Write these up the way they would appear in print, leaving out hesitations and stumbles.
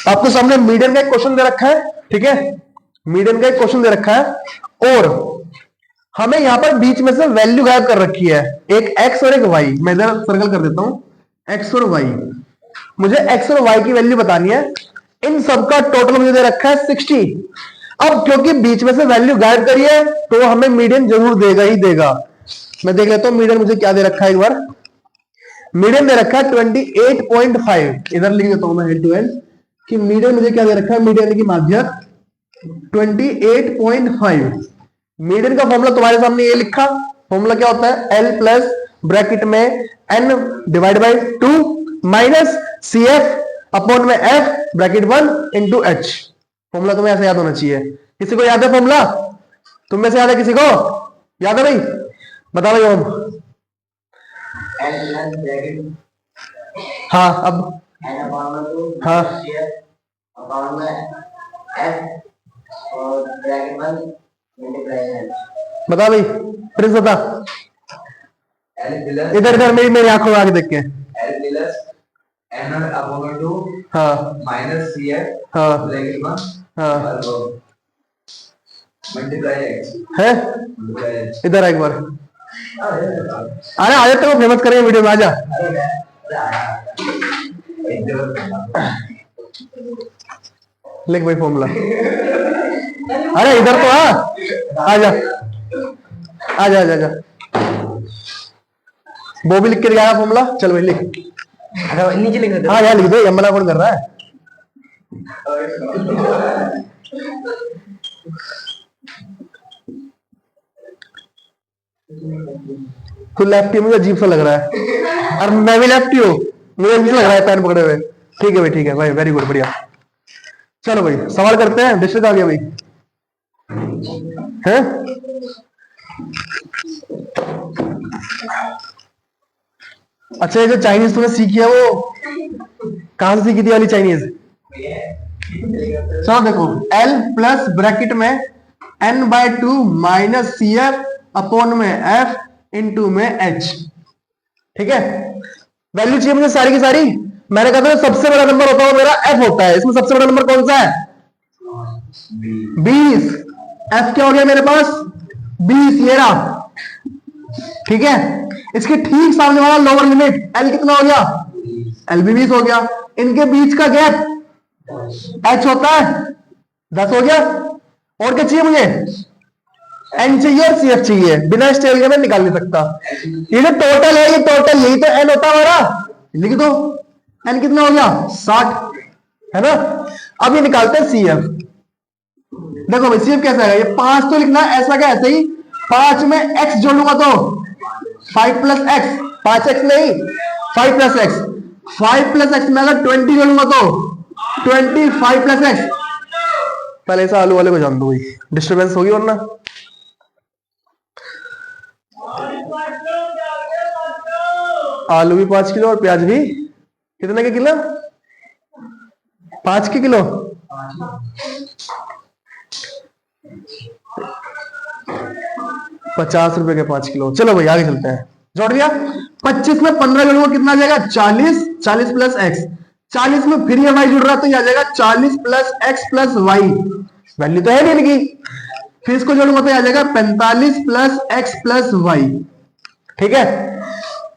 आपके सामने मीडियन का एक क्वेश्चन दे रखा है, ठीक है, मीडियन का एक क्वेश्चन दे रखा है और हमें यहां पर बीच में से वैल्यू गायब कर रखी है, एक एक्स और एक वाई। मैं इधर सर्कल कर देता हूं एक्स और वाई। मुझे एक्स और वाई की वैल्यू बतानी है। इन सबका टोटल मुझे दे रखा है 60। अब क्योंकि बीच में से वैल्यू गायब करी है तो हमें मीडियन जरूर देगा ही देगा। मैं देख लेता हूं मीडियन मुझे क्या दे रखा है एक बार। मीडियन दे रखा है 28.5। इधर लिख देता हूं मैं हेड टू हेड कि मीडियन मुझे क्या दे रखा है, मीडियन की माध्यक 28.5। मीडियन का फॉर्मूला तुम्हारे सामने ये लिखा। फॉर्मूला क्या होता है, एल प्लस ब्रैकेट में N divide by 2 minus C F upon में F bracket 1 into H. Formula तुम्हें ऐसे याद होना चाहिए। किसी को याद है फॉर्मूला? तुम में से याद है किसी को? याद है भाई? बता भाई ओम। हाँ अब हाँ बता भाई प्रिंस बता। इधर इधर मेरी आंखों में आगे देख के। हाँ माइनस सी है, हाँ हाँ है। इधर एक बार अरे आ जाते को फेमस करेंगे वीडियो में, आजा। लिख भाई फॉर्मूला। अरे इधर तो आजा आजा आजा आजा। वो भी लिख के दिया फॉर्मूला। चल भाई लिख। नीचे लिख दे। हाँ यार लिख दो, यमला कौन कर रहा है। तू लेफ्टी मुझे अजीब सा लग रहा है और मैं भी लेफ्टी हूँ, मुझे अजीब लग रहा है पेन पकड़े हुए। ठीक है भाई, ठीक है भाई, वेरी गुड, बढ़िया। चलो भाई सवाल करते हैं। डिस्ट्रिक्ट आ गया भाई है? अच्छा ये जो चाइनीज तुमने सीखी है वो कहां से सीखी थी वाली चाइनीज? चलो देखो, L प्लस ब्रैकेट में n by 2 minus C F upon में f इंटू में h। ठीक है, वैल्यू चाहिए मुझे सारी की सारी। मैंने कहा था सबसे बड़ा नंबर होता है मेरा f होता है। इसमें सबसे बड़ा नंबर कौन सा है? 20। f क्या हो गया मेरे पास? 20 ये रहा। ठीक है, इसके ठीक सामने वाला लोअर लिमिट l कितना हो गया? l भी 20 हो गया। इनके बीच का गैप h होता है 10 हो गया। और क्या चाहिए मुझे? n चाहिए और cf चाहिए। बिना स्टेल के मैं निकाल नहीं सकता। ये जो टोटल है, ये टोटल यही तो n होता है हमारा। लिख दो n कितना हो गया? 60 है ना। अब ये निकालते हैं cf। देखो भाई cf कैसा है, ये 5 तो लिखना है ऐसा क्या ऐसे ही। 5 में x जोड़ूंगा तो 5 प्लस एक्स, 5x नहीं 5 प्लस एक्स। 5 प्लस एक्स में अगर 20 जोड़ूंगा तो 25 प्लस एक्स। पहले से आलू वाले को जान दो भाई, डिस्टर्बेंस होगी वरना। आलू भी 5 किलो और प्याज भी कितने के किलो? 5 के किलो। 50 रुपए के 5 किलो। चलो भाई आगे चलते हैं। जोड़ दिया। 25 में 15 जोड़ूंगा कितना आ जाएगा? 40। 40 प्लस एक्स। 40 में फिर ये वाई जुड़ रहा है तो ये आ जाएगा 40 plus X plus Y. Value तो है नहीं इनकी। फिर इसको जोड़ूंगा तो आ जाएगा 45 प्लस एक्स प्लस वाई। ठीक है,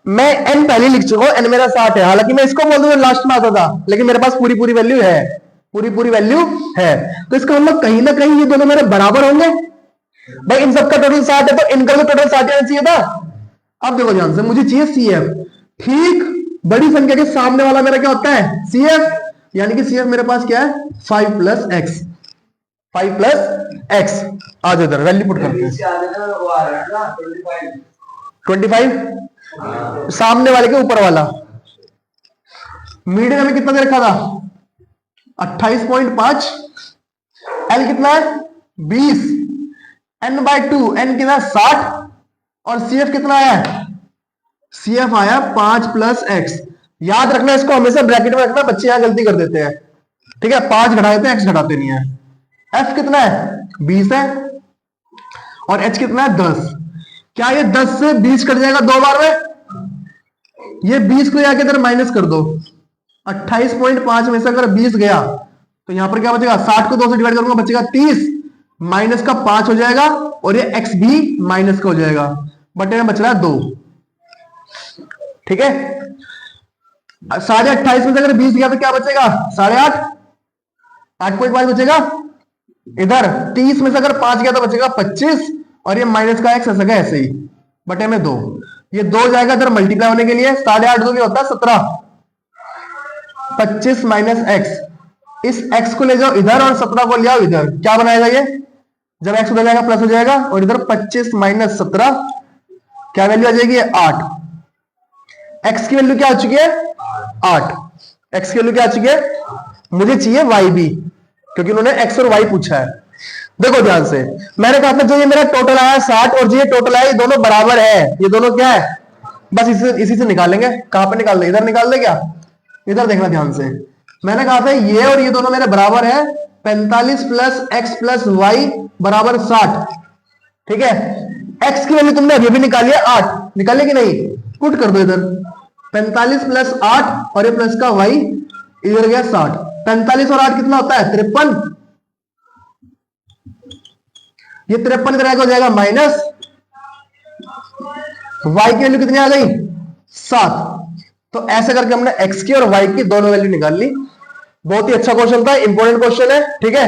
मैं n पहले लिख चुका हूं, n मेरा 60 है। हालांकि मैं इसको बोल दूं लास्ट में आता था, लेकिन मेरे पास पूरी पूरी वैल्यू है, पूरी पूरी वैल्यू है। तो इसका मतलब कहीं ना कहीं ये दोनों मेरे बराबर होंगे। भाई इन सबका टोटल 60 है तो इनका भी टोटल 60 आना चाहिए था। अब देखो ध्यान से, मुझे चाहिए CF। ठीक, बड़ी संख्या के सामने वाला मेरा क्या होता है? CF। यानी कि CF मेरे पास क्या है? 5 प्लस एक्स। 5 plus x. आज इधर वैल्यू पुट करते हैं। 25 सामने वाले के ऊपर वाला। मीडियन में कितना दे रखा था? 28.5। L कितना है? 20। n बाय 2, n कितना 60 और CF कितना आया? CF आया 5 प्लस एक्स। याद रखना, इसको हमेशा ब्रैकेट में रखना, बच्चे यहां गलती कर देते हैं। ठीक है, 5 घटा देते हैं, x घटाते नहीं है। F कितना है? 20 है और h कितना है? 10। क्या ये 10 से 20 कट जाएगा 2 बार में? ये 20 को जाके इधर माइनस कर दो, 28.5 में से अगर 20 गया तो यहां पर क्या बचेगा, 60 को 2 से डिवाइड करूंगा बचेगा 30, माइनस का 5 हो जाएगा और ये x भी माइनस का हो जाएगा, बटे में बच रहा है 2। ठीक है, 28.5 में से अगर 20 गया तो क्या बचेगा, 8.5, 8.5 बचेगा। इधर 30 में से अगर 5 गया तो बचेगा 25 और ये माइनस का x ऐसा ऐसे ही, बटे में 2। ये 2 जाएगा इधर मल्टीप्लाई होने के लिए, 8.5 2 क्या होता है 17, 25 माइनस x, इस x को ले जाओ इधर और 17 को ले आओ इधर, क्या बनाएगा ये, जब x उधर जाएगा प्लस हो जाएगा और इधर 25 माइनस 17 क्या वैल्यू आ जाएगी 8। x की वैल्यू क्या आ चुकी है 8, x की वैल्यू क्या आ चुकी है, मुझे चाहिए y भी क्योंकि उन्होंने x और y पूछा है। देखो ध्यान से, मैंने कहा था जो ये मेरा टोटल आया 60 और जो ये टोटल आया ये दोनों बराबर है, ये दोनों क्या है, बस इसी से निकालेंगे। कहां पे निकाल दे, इधर निकाल दे क्या, इधर देखना ध्यान से, मैंने कहा था ये और ये दोनों मेरे बराबर है, 45 प्लस एक्स प्लस वाई बराबर 60। ठीक है, x की वैल्यू तुमने अभी भी निकाली है 8, निकाले कि नहीं, पुट कर दो इधर, 45 प्लस 8 और ये प्लस का y इधर गया 60, 45 और 8 कितना होता है 53, ये 53 इधर हो जाएगा माइनस, y की वैल्यू कितनी आ गई 7। तो ऐसे करके हमने x की और y की दोनों वैल्यू निकाल ली। बहुत ही अच्छा क्वेश्चन था, इंपॉर्टेंट क्वेश्चन है। ठीक है,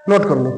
नोट कर लो।